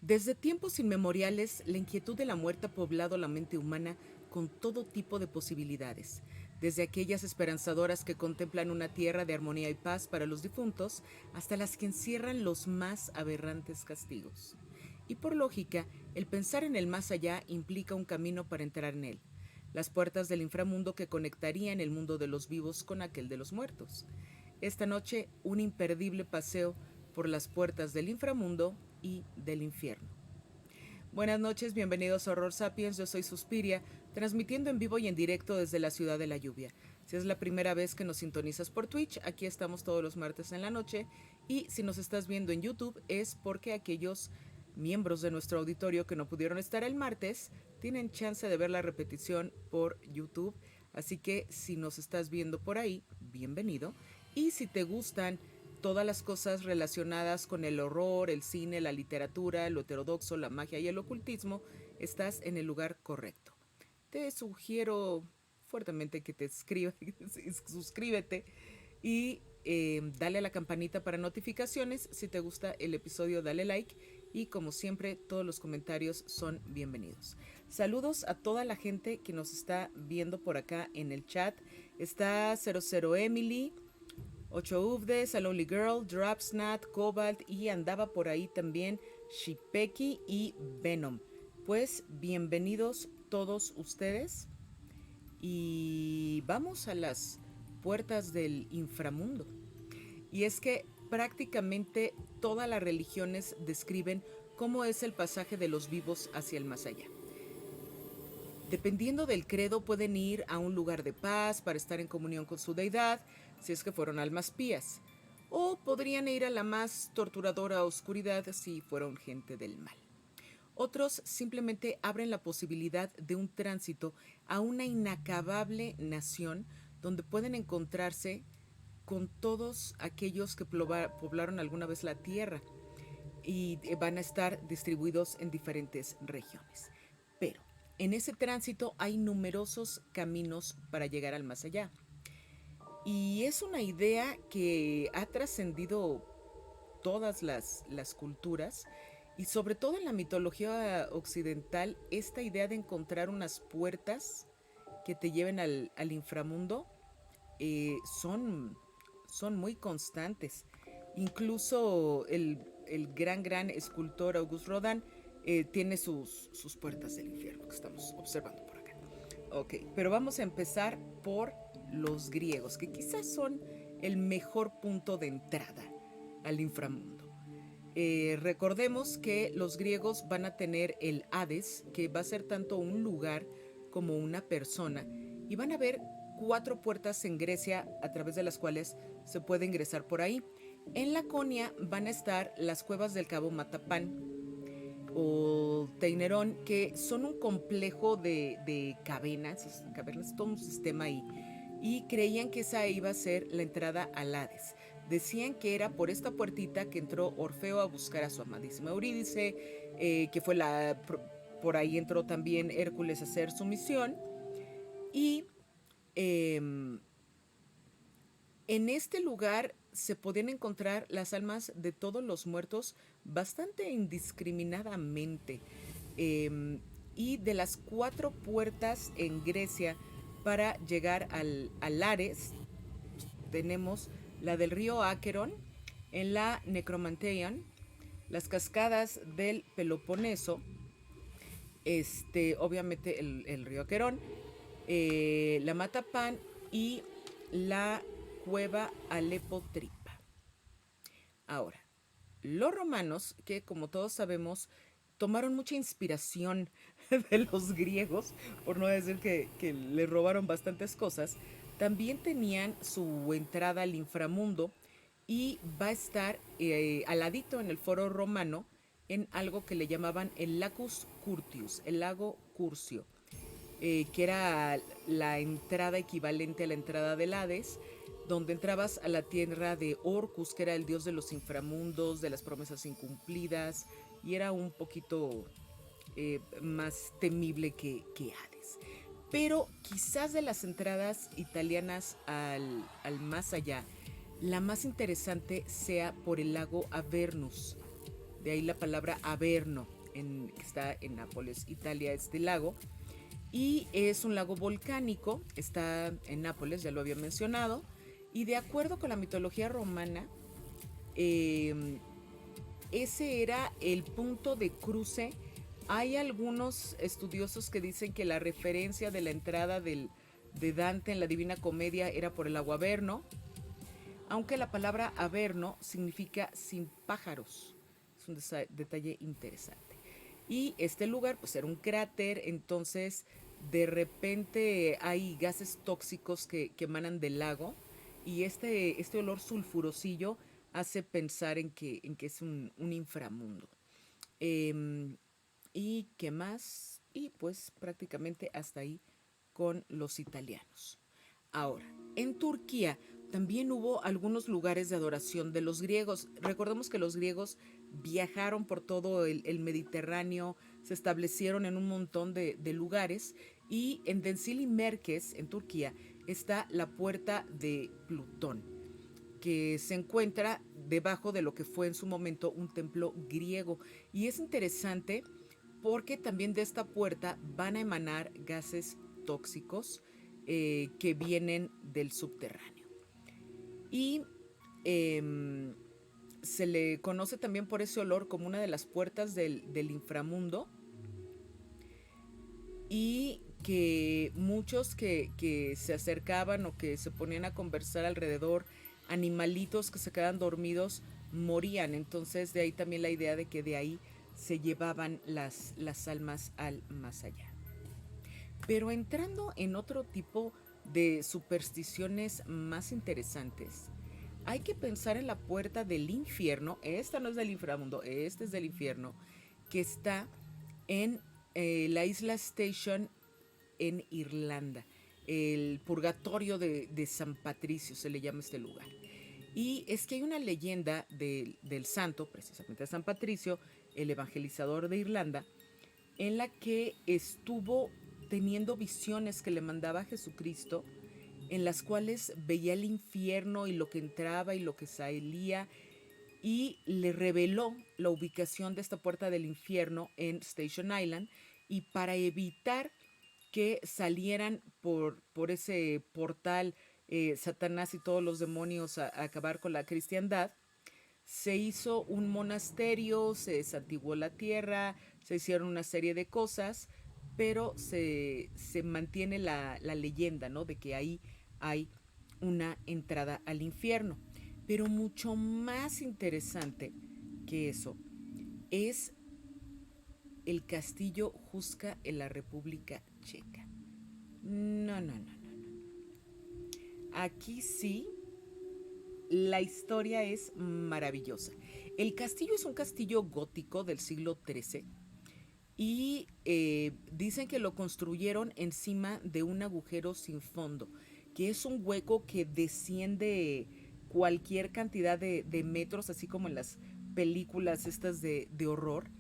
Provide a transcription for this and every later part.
Desde tiempos inmemoriales, la inquietud de la muerte ha poblado la mente humana con todo tipo de posibilidades, desde aquellas esperanzadoras que contemplan una tierra de armonía y paz para los difuntos, hasta las que encierran los más aberrantes castigos. Y por lógica, el pensar en el más allá implica un camino para entrar en él, las puertas del inframundo que conectarían el mundo de los vivos con aquel de los muertos. Esta noche, un imperdible paseo por las puertas del inframundo y del infierno. Buenas noches, bienvenidos a Horror Sapiens, yo soy Suspiria, transmitiendo en vivo y en directo desde la ciudad de la lluvia. Si es la primera vez que nos sintonizas por Twitch, aquí estamos todos los martes en la noche, y si nos estás viendo en YouTube es porque aquellos miembros de nuestro auditorio que no pudieron estar el martes tienen chance de ver la repetición por YouTube, así que si nos estás viendo por ahí, bienvenido, y si te gustan todas las cosas relacionadas con el horror, el cine, la literatura, lo heterodoxo, la magia y el ocultismo, estás en el lugar correcto. Te sugiero fuertemente que te escribas, suscríbete y dale a la campanita para notificaciones. Si te gusta el episodio, dale like y como siempre, todos los comentarios son bienvenidos. Saludos a toda la gente que nos está viendo por acá en el chat. Está 00 Emily, 8 Uvdes, A Lonely Girl, Dropsnat, Cobalt y andaba por ahí también Shipeki y Venom. Pues bienvenidos todos ustedes y vamos a las puertas del inframundo. Y es que prácticamente todas las religiones describen cómo es el pasaje de los vivos hacia el más allá. Dependiendo del credo, pueden ir a un lugar de paz para estar en comunión con su deidad, si es que fueron almas pías, o podrían ir a la más torturadora oscuridad si fueron gente del mal. Otros simplemente abren la posibilidad de un tránsito a una inacabable nación donde pueden encontrarse con todos aquellos que poblaron alguna vez la tierra y van a estar distribuidos en diferentes regiones. Pero en ese tránsito hay numerosos caminos para llegar al más allá. Y es una idea que ha trascendido todas las culturas y sobre todo en la mitología occidental, esta idea de encontrar unas puertas que te lleven al inframundo son muy constantes. Incluso el gran escultor Auguste Rodin tiene sus puertas del infierno que estamos observando por acá. Ok, pero vamos a empezar por los griegos, que quizás son el mejor punto de entrada al inframundo. Recordemos que los griegos van a tener el Hades, que va a ser tanto un lugar como una persona, y van a ver 4 puertas en Grecia a través de las cuales se puede ingresar por ahí. En Laconia van a estar las cuevas del Cabo Matapán o Teinerón, que son un complejo de cavernas, todo un sistema ahí, y creían que esa iba a ser la entrada al Hades. Decían que era por esta puertita que entró Orfeo a buscar a su amadísima Eurídice, que fue por ahí entró también Hércules a hacer su misión, y en este lugar se podían encontrar las almas de todos los muertos bastante indiscriminadamente. Y de las 4 puertas en Grecia para llegar al Ares, tenemos la del río Acheron, en la Necromanteion, las cascadas del Peloponeso, obviamente el río Acheron, la Matapán y la cueva Alepotripa. Ahora, los romanos, que como todos sabemos, tomaron mucha inspiración de los griegos, por no decir que le robaron bastantes cosas, también tenían su entrada al inframundo y va a estar al ladito en el foro romano en algo que le llamaban el Lacus Curtius, el lago Curcio, que era la entrada equivalente a la entrada del Hades, donde entrabas a la tierra de Orcus, que era el dios de los inframundos, de las promesas incumplidas, y era un poquito más temible que Hades. Pero quizás de las entradas italianas al más allá, la más interesante sea por el lago Avernus, de ahí la palabra Averno. que está en Nápoles, Italia, este lago. Y es un lago volcánico, está en Nápoles, ya lo había mencionado. Y de acuerdo con la mitología romana, eh, ese era el punto de cruce. Hay algunos estudiosos que dicen que la referencia de la entrada de Dante en la Divina Comedia era por el lago Averno, aunque la palabra Averno significa sin pájaros. Es un detalle interesante. Y este lugar pues era un cráter, entonces de repente hay gases tóxicos que emanan del lago y este olor sulfurosillo hace pensar en que es un inframundo. Eh, ¿Y qué más? Y pues prácticamente hasta ahí con los italianos. Ahora, en Turquía también hubo algunos lugares de adoración de los griegos. Recordemos que los griegos viajaron por todo el Mediterráneo, se establecieron en un montón de lugares y en Densili Merkez, en Turquía, está la puerta de Plutón, que se encuentra debajo de lo que fue en su momento un templo griego. Y es interesante porque también de esta puerta van a emanar gases tóxicos que vienen del subterráneo. Y eh, se le conoce también por ese olor como una de las puertas del inframundo y que muchos que se acercaban o que se ponían a conversar alrededor, animalitos que se quedaban dormidos, morían. Entonces de ahí también la idea de que de ahí se llevaban las almas al más allá. Pero entrando en otro tipo de supersticiones más interesantes, hay que pensar en la puerta del infierno. Esta no es del inframundo, este es del infierno, que está en la isla Station en Irlanda. El purgatorio de San Patricio se le llama este lugar. Y es que hay una leyenda del santo, precisamente de San Patricio, el evangelizador de Irlanda, en la que estuvo teniendo visiones que le mandaba Jesucristo, en las cuales veía el infierno y lo que entraba y lo que salía, y le reveló la ubicación de esta puerta del infierno en Station Island, y para evitar que salieran por ese portal Satanás y todos los demonios a acabar con la cristiandad, se hizo un monasterio, se santiguó la tierra, se hicieron una serie de cosas, pero se mantiene la leyenda, ¿no? De que ahí hay una entrada al infierno. Pero mucho más interesante que eso es el castillo Huska en la República Checa. No, no, no, no, no. Aquí sí la historia es maravillosa. El castillo es un castillo gótico del siglo XIII y dicen que lo construyeron encima de un agujero sin fondo, que es un hueco que desciende cualquier cantidad de metros, así como en las películas estas de horror,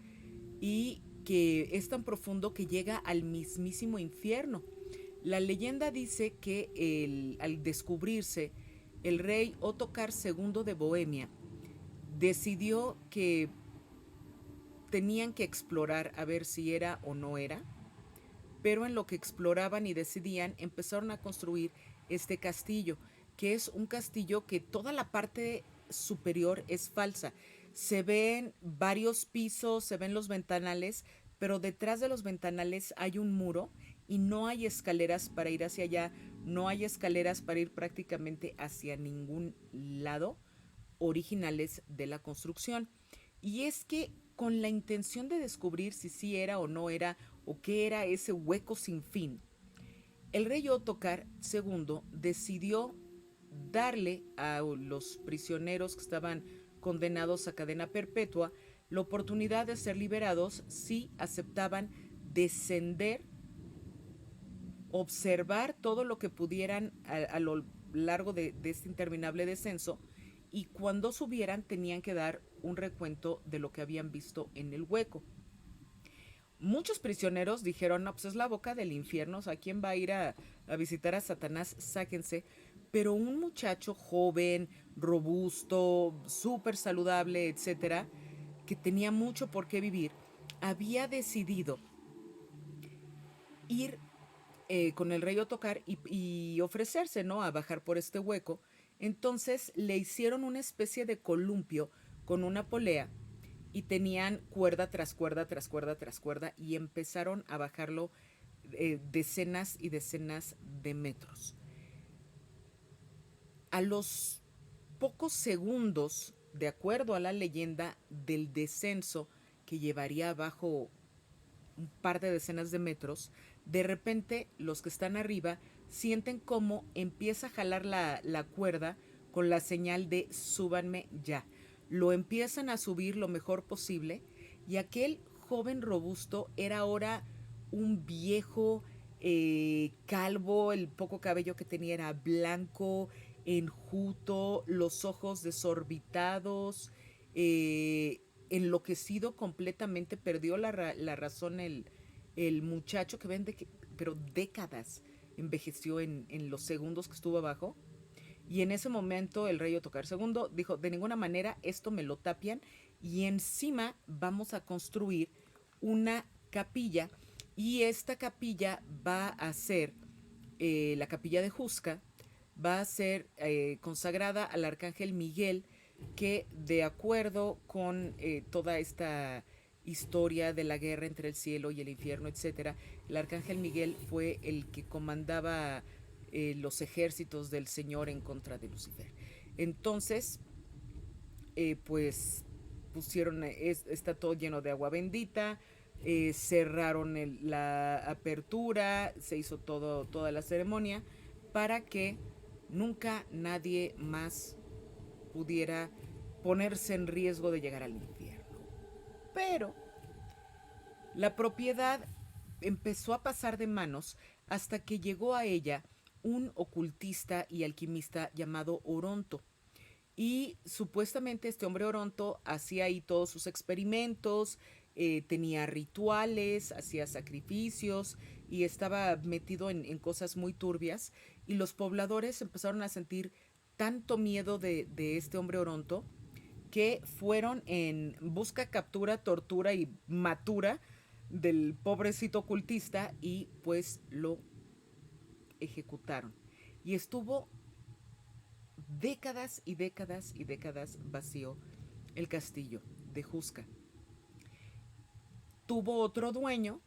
y que es tan profundo que llega al mismísimo infierno. La leyenda dice que al descubrirse, el rey Ottokar II de Bohemia decidió que tenían que explorar a ver si era o no era, pero en lo que exploraban y decidían empezaron a construir este castillo, que es un castillo que toda la parte superior es falsa. Se ven varios pisos, se ven los ventanales, pero detrás de los ventanales hay un muro y no hay escaleras para ir hacia allá, no hay escaleras para ir prácticamente hacia ningún lado originales de la construcción. Y es que con la intención de descubrir si sí era o no era o qué era ese hueco sin fin, el rey Ottokar II decidió darle a los prisioneros que estaban condenados a cadena perpetua la oportunidad de ser liberados si aceptaban descender, observar todo lo que pudieran a lo largo de este interminable descenso, y cuando subieran tenían que dar un recuento de lo que habían visto en el hueco. Muchos prisioneros dijeron, no, pues es la boca del infierno, o sea, ¿quién va a ir a visitar a Satanás? Sáquense. Pero un muchacho joven, robusto, súper saludable, etcétera, que tenía mucho por qué vivir, había decidido ir con el rey Ottokar y ofrecerse, ¿no? A bajar por este hueco. Entonces le hicieron una especie de columpio con una polea y tenían cuerda tras cuerda tras cuerda tras cuerda y empezaron a bajarlo decenas y decenas de metros. A los pocos segundos, de acuerdo a la leyenda, del descenso que llevaría abajo un par de decenas de metros, de repente los que están arriba sienten cómo empieza a jalar la cuerda con la señal de súbanme ya. Lo empiezan a subir lo mejor posible y aquel joven robusto era ahora un viejo calvo, el poco cabello que tenía era blanco, enjuto, los ojos desorbitados, enloquecido completamente, perdió la razón el muchacho que vende, pero décadas envejeció en los segundos que estuvo abajo. Y en ese momento el rey Ottokar II dijo, de ninguna manera esto me lo tapian y encima vamos a construir una capilla y esta capilla va a ser la capilla de Huasca, va a ser consagrada al arcángel Miguel, que de acuerdo con toda esta historia de la guerra entre el cielo y el infierno, etcétera, el arcángel Miguel fue el que comandaba los ejércitos del Señor en contra de Lucifer. Entonces, pues pusieron, está todo lleno de agua bendita, cerraron la apertura, se hizo toda la ceremonia para que nunca nadie más pudiera ponerse en riesgo de llegar al infierno. Pero la propiedad empezó a pasar de manos hasta que llegó a ella un ocultista y alquimista llamado Oronto. Y supuestamente este hombre Oronto hacía ahí todos sus experimentos, tenía rituales, hacía sacrificios y estaba metido en cosas muy turbias. Y los pobladores empezaron a sentir tanto miedo de este hombre Oronto que fueron en busca, captura, tortura y matura del pobrecito ocultista y pues lo ejecutaron. Y estuvo décadas y décadas y décadas vacío el castillo de Huasca. Tuvo otro dueño.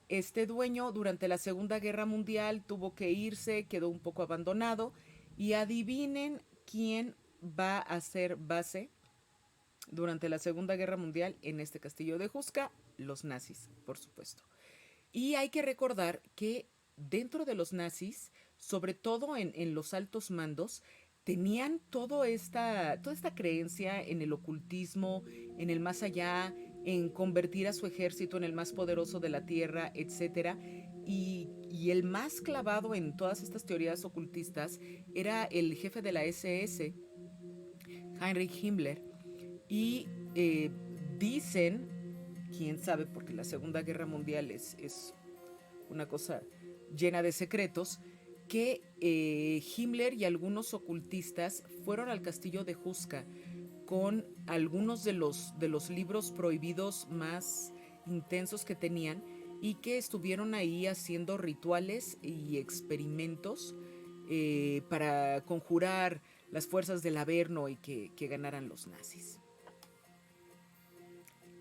Este dueño durante la Segunda Guerra Mundial tuvo que irse, quedó un poco abandonado y adivinen quién va a ser base durante la Segunda Guerra Mundial en este castillo de Huasca, los nazis, por supuesto. Y hay que recordar que dentro de los nazis, sobre todo en los altos mandos, tenían toda esta creencia en el ocultismo, en el más allá, en convertir a su ejército en el más poderoso de la tierra, etcétera. Y el más clavado en todas estas teorías ocultistas era el jefe de la SS, Heinrich Himmler. Y dicen, quién sabe, porque la Segunda Guerra Mundial es una cosa llena de secretos, que Himmler y algunos ocultistas fueron al castillo de Huasca con algunos de los libros prohibidos más intensos que tenían y que estuvieron ahí haciendo rituales y experimentos para conjurar las fuerzas del Averno y que ganaran los nazis.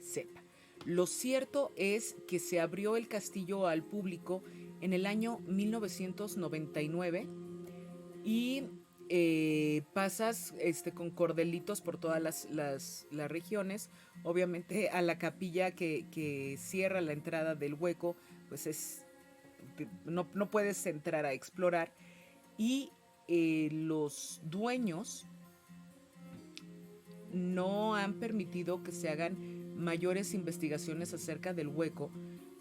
Sepa. Lo cierto es que se abrió el castillo al público en el año 1999 y pasas con cordelitos por todas las regiones. Obviamente a la capilla que cierra la entrada del hueco, pues no puedes entrar a explorar. Y los dueños no han permitido que se hagan mayores investigaciones acerca del hueco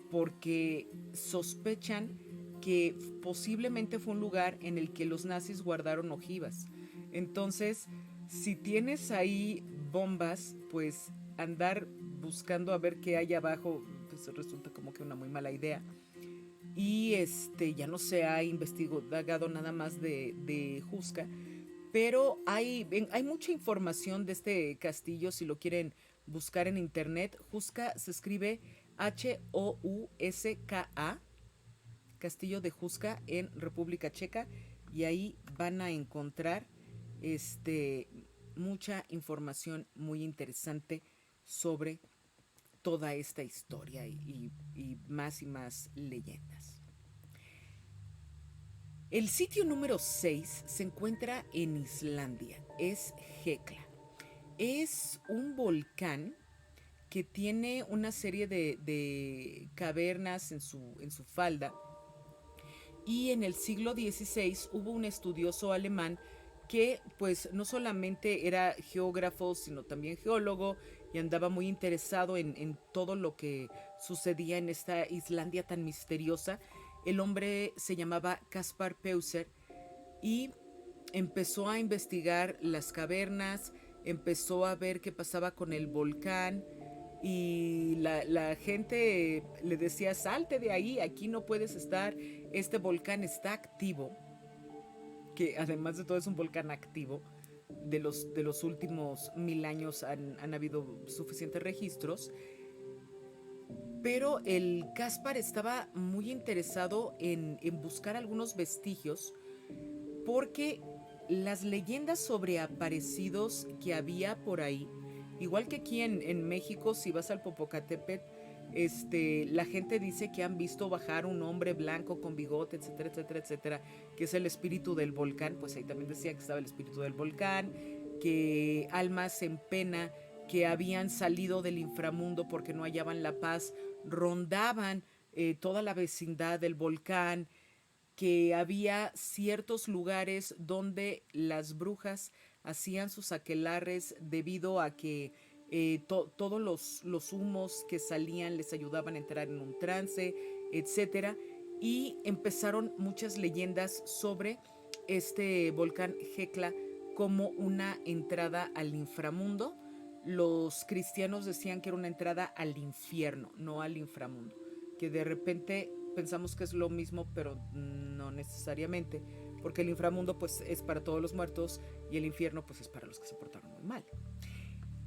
porque sospechan que posiblemente fue un lugar en el que los nazis guardaron ojivas. Entonces, si tienes ahí bombas, pues andar buscando a ver qué hay abajo, pues resulta como que una muy mala idea. Y ya no se ha investigado nada más de Huasca, pero hay mucha información de este castillo si lo quieren buscar en internet. Houska se escribe Houska, Castillo de Houska en República Checa, y ahí van a encontrar mucha información muy interesante sobre toda esta historia y más leyendas. El sitio número 6 se encuentra en Islandia, es Hekla. Es un volcán que tiene una serie de cavernas en su falda, y en el siglo XVI hubo un estudioso alemán que pues no solamente era geógrafo, sino también geólogo, y andaba muy interesado en todo lo que sucedía en esta Islandia tan misteriosa. El hombre se llamaba Caspar Peuser y empezó a investigar las cavernas, empezó a ver qué pasaba con el volcán, y la gente le decía: salte de ahí, aquí no puedes estar, este volcán está activo, que además de todo es un volcán activo. De los últimos 1000 años han habido suficientes registros, pero el Caspar estaba muy interesado en buscar algunos vestigios, porque las leyendas sobre aparecidos que había por ahí, igual que aquí en México, si vas al Popocatépetl, la gente dice que han visto bajar un hombre blanco con bigote, etcétera, etcétera, etcétera, que es el espíritu del volcán. Pues ahí también decía que estaba el espíritu del volcán, que almas en pena que habían salido del inframundo porque no hallaban la paz rondaban toda la vecindad del volcán, que había ciertos lugares donde las brujas hacían sus aquelarres debido a que todos los humos que salían les ayudaban a entrar en un trance, etcétera. Y empezaron muchas leyendas sobre este volcán Hekla como una entrada al inframundo. Los cristianos decían que era una entrada al infierno, no al inframundo, que de repente pensamos que es lo mismo, pero no necesariamente, porque el inframundo pues es para todos los muertos y el infierno pues es para los que se portaron muy mal.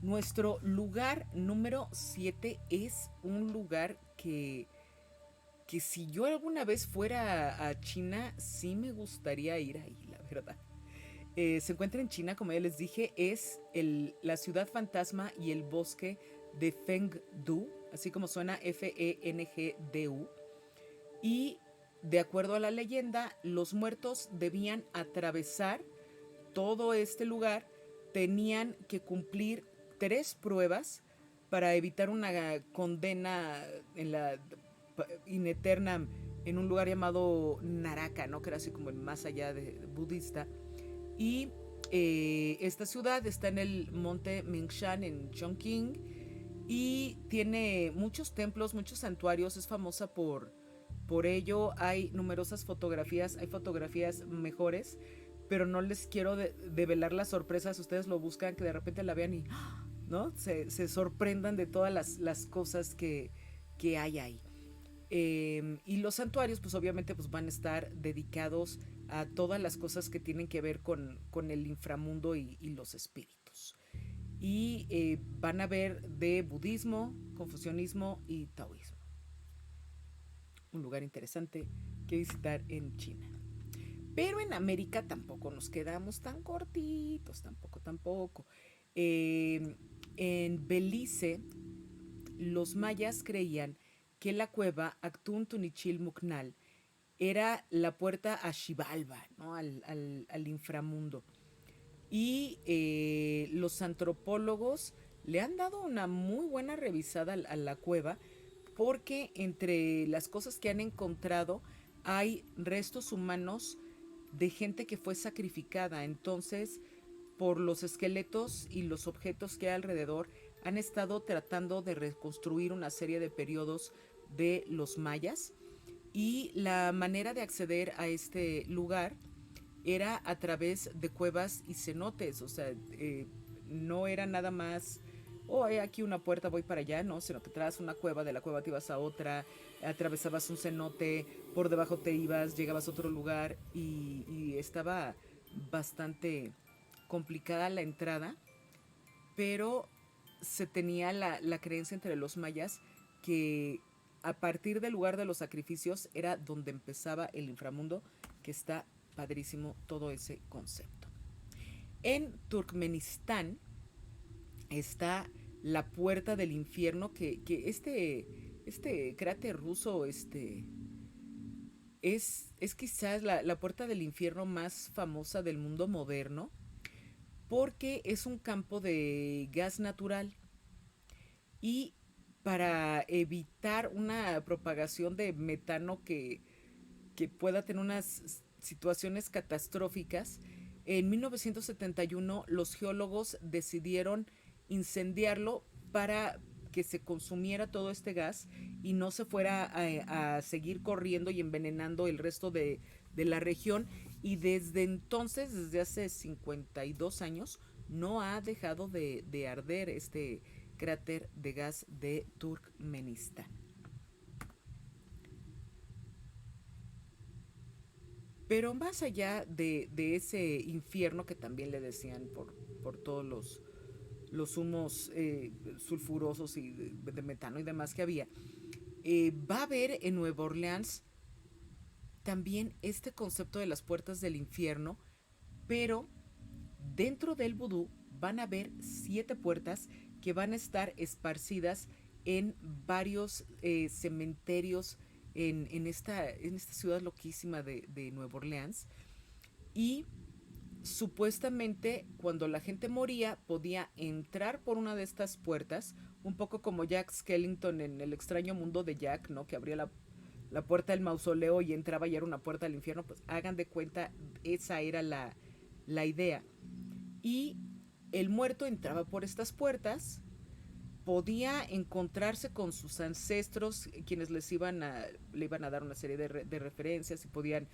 Nuestro lugar número 7 es un lugar que si yo alguna vez fuera a China, sí me gustaría ir ahí, la verdad. Se encuentra en China, como ya les dije, es la ciudad fantasma y el bosque de Fengdu, así como suena Fengdu. Y de acuerdo a la leyenda, los muertos debían atravesar todo este lugar, tenían que cumplir 3 pruebas para evitar una condena en la ineterna en un lugar llamado Naraka, ¿no? Que era así como el más allá de budista. Y esta ciudad está en el monte Mingshan en Chongqing y tiene muchos templos, muchos santuarios, es famosa por ello. Hay numerosas fotografías, hay fotografías mejores, pero no les quiero develar las sorpresas. Ustedes lo buscan, que de repente la vean y ¿no? se sorprendan de todas las cosas que hay ahí. Y los santuarios pues obviamente pues van a estar dedicados a todas las cosas que tienen que ver con el inframundo y los espíritus. Y van a ver de budismo, confucianismo y taoísmo. Un lugar interesante que visitar en China. Pero en América tampoco nos quedamos tan cortitos, tampoco. En Belice, los mayas creían que la cueva Actún Tunichil Mucnal era la puerta a Xibalba, ¿no? al inframundo. Y los antropólogos le han dado una muy buena revisada a la cueva, porque entre las cosas que han encontrado hay restos humanos de gente que fue sacrificada. Entonces, por los esqueletos y los objetos que hay alrededor, han estado tratando de reconstruir una serie de periodos de los mayas, y la manera de acceder a este lugar era a través de cuevas y cenotes. O sea, no era nada más, hay aquí una puerta, voy para allá, no, sino que traes una cueva, de la cueva te ibas a otra, atravesabas un cenote, por debajo te ibas, llegabas a otro lugar, y estaba bastante complicada la entrada, pero se tenía la creencia entre los mayas que a partir del lugar de los sacrificios era donde empezaba el inframundo, que está padrísimo todo ese concepto. En Turkmenistán está la puerta del infierno, que este cráter ruso es quizás la puerta del infierno más famosa del mundo moderno, porque es un campo de gas natural y para evitar una propagación de metano que pueda tener unas situaciones catastróficas, en 1971 los geólogos decidieron incendiarlo para que se consumiera todo este gas y no se fuera a seguir corriendo y envenenando el resto de la región. Y desde entonces, desde hace 52 años, no ha dejado de arder este cráter de gas de Turkmenistán. Pero más allá de ese infierno que también le decían por todos los humos sulfurosos y de metano y demás que había, va a haber en Nueva Orleans también este concepto de las puertas del infierno, pero dentro del vudú van a haber 7 puertas que van a estar esparcidas en varios cementerios en esta ciudad loquísima de Nueva Orleans. Y supuestamente cuando la gente moría podía entrar por una de estas puertas, un poco como Jack Skellington en El extraño mundo de Jack, ¿no? Que abría la puerta del mausoleo y entraba y era una puerta al infierno. Pues hagan de cuenta, esa era la idea. Y el muerto entraba por estas puertas, podía encontrarse con sus ancestros, quienes le iban a dar una serie de referencias y podían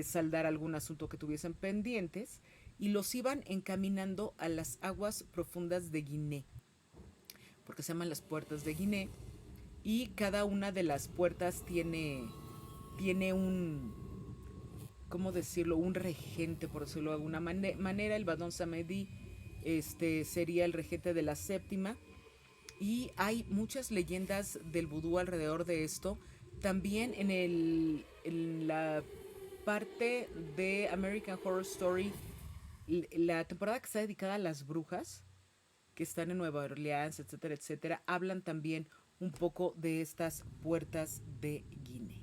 saldar algún asunto que tuviesen pendientes, y los iban encaminando a las aguas profundas de Guinea, porque se llaman las puertas de Guinea, y cada una de las puertas tiene ¿cómo decirlo? Un regente, por decirlo de alguna manera. El Badon Samedi sería el regente de la séptima. Y hay muchas leyendas del vudú alrededor de esto. También en la parte de American Horror Story, la temporada que está dedicada a las brujas, que están en Nueva Orleans, etcétera, etcétera, hablan también un poco de estas puertas de Guinea.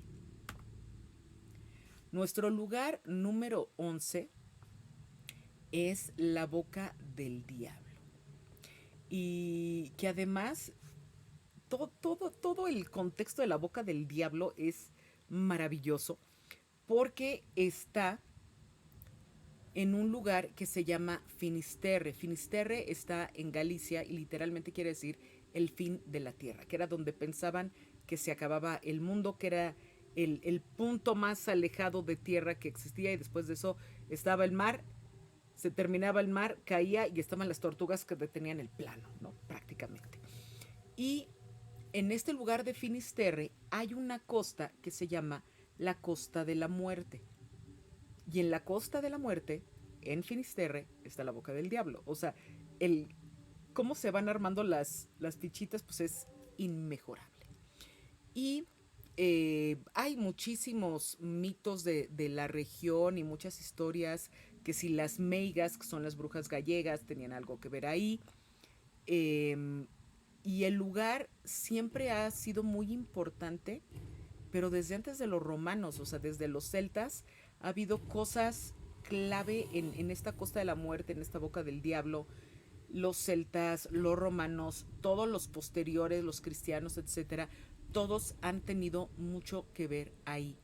Nuestro lugar número 11 es la Boca del Diablo. Y que además todo el contexto de la Boca del Diablo es maravilloso porque está en un lugar que se llama Finisterre. Finisterre está en Galicia y literalmente quiere decir el fin de la tierra, que era donde pensaban que se acababa el mundo, que era el punto más alejado de tierra que existía, y después de eso estaba el mar, se terminaba el mar, caía y estaban las tortugas que detenían el plano, ¿no? Prácticamente. Y en este lugar de Finisterre hay una costa que se llama la Costa de la Muerte. Y en la Costa de la Muerte, en Finisterre, está la Boca del Diablo. O sea, el cómo se van armando las fichitas, pues es inmejorable. Y hay muchísimos mitos de la región y muchas historias, que si las meigas, que son las brujas gallegas, tenían algo que ver ahí. Eh, y el lugar siempre ha sido muy importante, pero desde antes de los romanos, o sea, desde los celtas, ha habido cosas clave en esta Costa de la Muerte, en esta Boca del Diablo. Los celtas, los romanos, todos los posteriores, los cristianos, etcétera, todos han tenido mucho que ver ahí.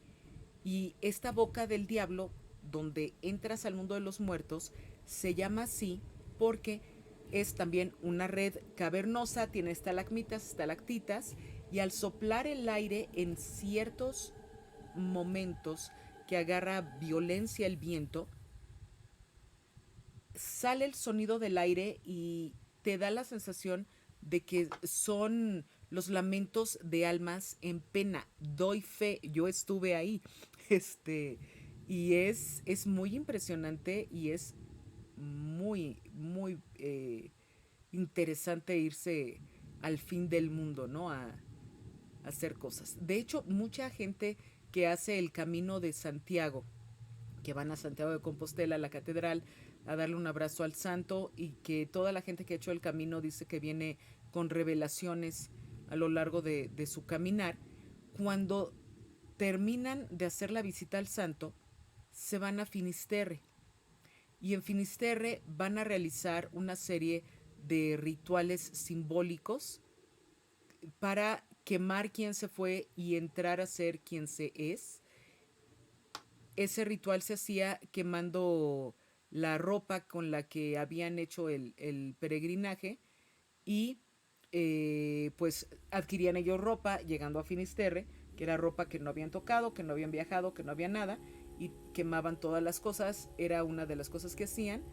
Y esta Boca del Diablo, donde entras al mundo de los muertos, se llama así porque es también una red cavernosa, tiene estalagmitas, estalactitas, y al soplar el aire en ciertos momentos que agarra violencia el viento, sale el sonido del aire y te da la sensación de que son los lamentos de almas en pena. Doy fe, yo estuve ahí. Este, y es muy impresionante y es muy, muy interesante irse al fin del mundo, ¿no? A hacer cosas. De hecho, mucha gente que hace el camino de Santiago, que van a Santiago de Compostela, a la catedral, a darle un abrazo al santo, y que toda la gente que ha hecho el camino dice que viene con revelaciones a lo largo de su caminar. Cuando terminan de hacer la visita al santo, se van a Finisterre. Y en Finisterre van a realizar una serie de rituales simbólicos para quemar quien se fue y entrar a ser quien se es. Ese ritual se hacía quemando la ropa con la que habían hecho el peregrinaje, y pues adquirían ellos ropa llegando a Finisterre, que era ropa que no habían tocado, que no habían viajado, que no había nada, y quemaban todas las cosas. Era una de las cosas que hacían.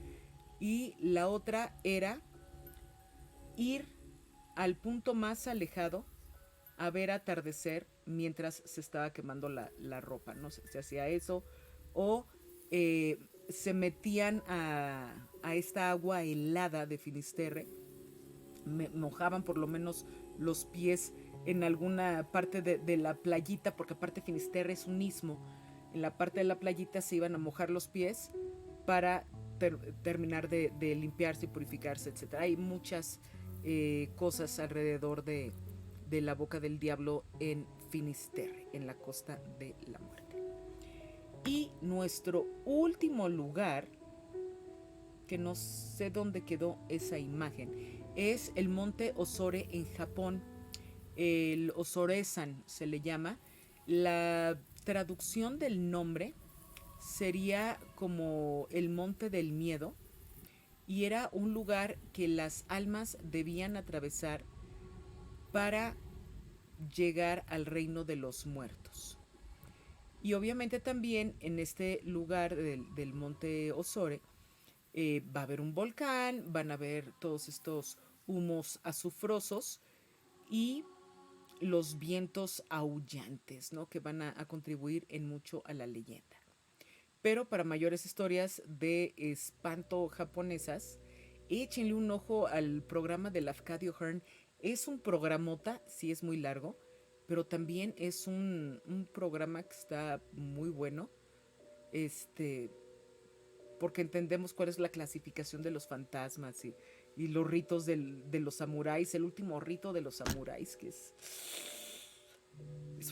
Y la otra era ir al punto más alejado a ver atardecer mientras se estaba quemando la ropa, ¿no? Se hacía eso. O se metían a esta agua helada de Finisterre, mojaban por lo menos los pies en alguna parte de la playita, porque aparte Finisterre es un istmo. En la parte de la playita se iban a mojar los pies para terminar de limpiarse y purificarse, etc. Hay muchas cosas alrededor de la Boca del Diablo en Finisterre, en la Costa de la Muerte. Y nuestro último lugar, que no sé dónde quedó esa imagen, es el monte Osore en Japón. El Osore-san se le llama. La traducción del nombre sería como el monte del miedo, y era un lugar que las almas debían atravesar para llegar al reino de los muertos. Y obviamente también en este lugar del monte Osore va a haber un volcán, van a haber todos estos humos azufrosos y los vientos aullantes, ¿no? Que van a contribuir en mucho a la leyenda. Pero para mayores historias de espanto japonesas, échenle un ojo al programa de Lafcadio Hearn. Es un programota, sí es muy largo, pero también es un programa que está muy bueno. Este, porque entendemos cuál es la clasificación de los fantasmas y los ritos de los samuráis, el último rito de los samuráis, que es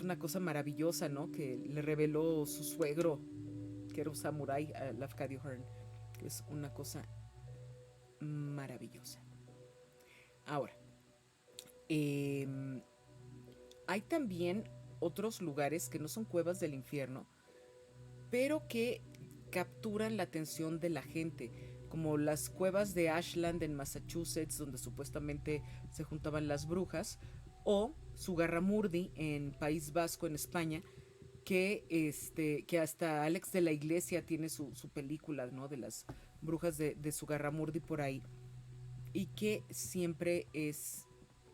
una cosa maravillosa, ¿no? Que le reveló su suegro, que era un samurái, a Lafcadio Hearn, que es una cosa maravillosa. Ahora, eh, hay también otros lugares que no son cuevas del infierno, pero que capturan la atención de la gente, como las cuevas de Ashland en Massachusetts, donde supuestamente se juntaban las brujas, o Zugarramurdi en País Vasco, en España, que hasta Alex de la Iglesia tiene su película, ¿no? De las brujas de Zugarramurdi por ahí, y que siempre es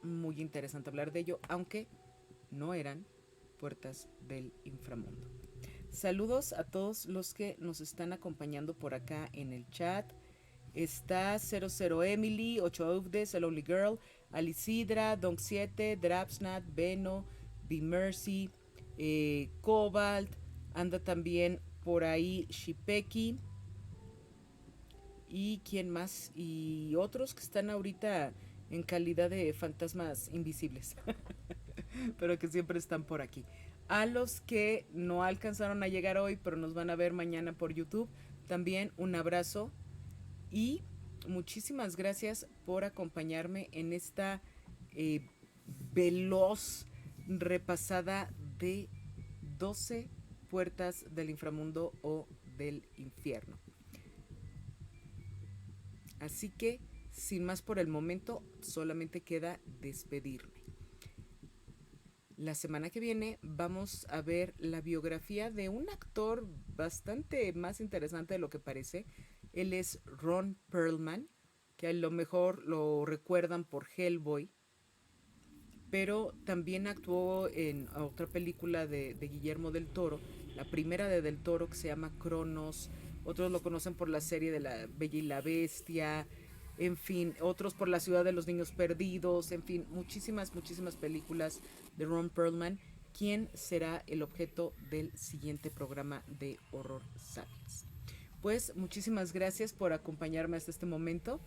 muy interesante hablar de ello, aunque no eran puertas del inframundo. Saludos a todos los que nos están acompañando por acá en el chat. Está 00 Emily, 8 Uvdes, El Only Girl, Alicidra, Don 7, Drapsnat, Beno, Be Mercy, Cobalt, anda también por ahí Shipeki. ¿Y quién más? Y otros que están ahorita en calidad de fantasmas invisibles, pero que siempre están por aquí. A los que no alcanzaron a llegar hoy, pero nos van a ver mañana por YouTube, también un abrazo y muchísimas gracias por acompañarme en esta eh, veloz repasada de 12 puertas del inframundo o del infierno. Así que, sin más por el momento, solamente queda despedirme. La semana que viene vamos a ver la biografía de un actor bastante más interesante de lo que parece. Él es Ron Perlman, que a lo mejor lo recuerdan por Hellboy, pero también actuó en otra película de Guillermo del Toro, la primera de Del Toro, que se llama Cronos. Otros lo conocen por la serie de La Bella y la Bestia. en fin, otros por La ciudad de los niños perdidos, en fin, muchísimas, muchísimas películas de Ron Perlman, quien será el objeto del siguiente programa de Horror Sapiens. Pues muchísimas gracias por acompañarme hasta este momento.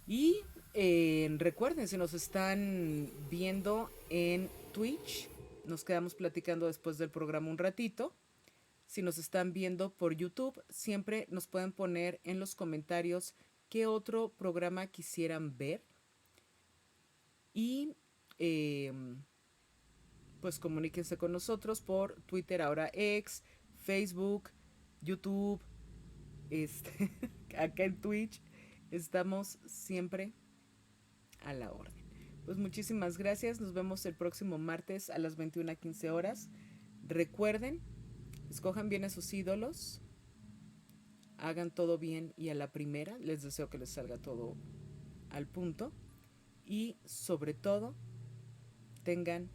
Y recuerden, si nos están viendo en Twitch, nos quedamos platicando después del programa un ratito. Si nos están viendo por YouTube, siempre nos pueden poner en los comentarios qué otro programa quisieran ver. Y eh, pues comuníquense con nosotros por Twitter, ahora X, Facebook, YouTube, este, acá en Twitch. Estamos siempre a la orden. Pues muchísimas gracias. Nos vemos el próximo martes a las 21:15 horas. Recuerden, escojan bien a sus ídolos. Hagan todo bien y a la primera. Les deseo que les salga todo al punto. Y sobre todo, tengan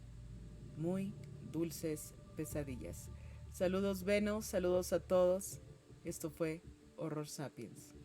muy dulces pesadillas. Saludos, Venos. Saludos a todos. Esto fue Horror Sapiens.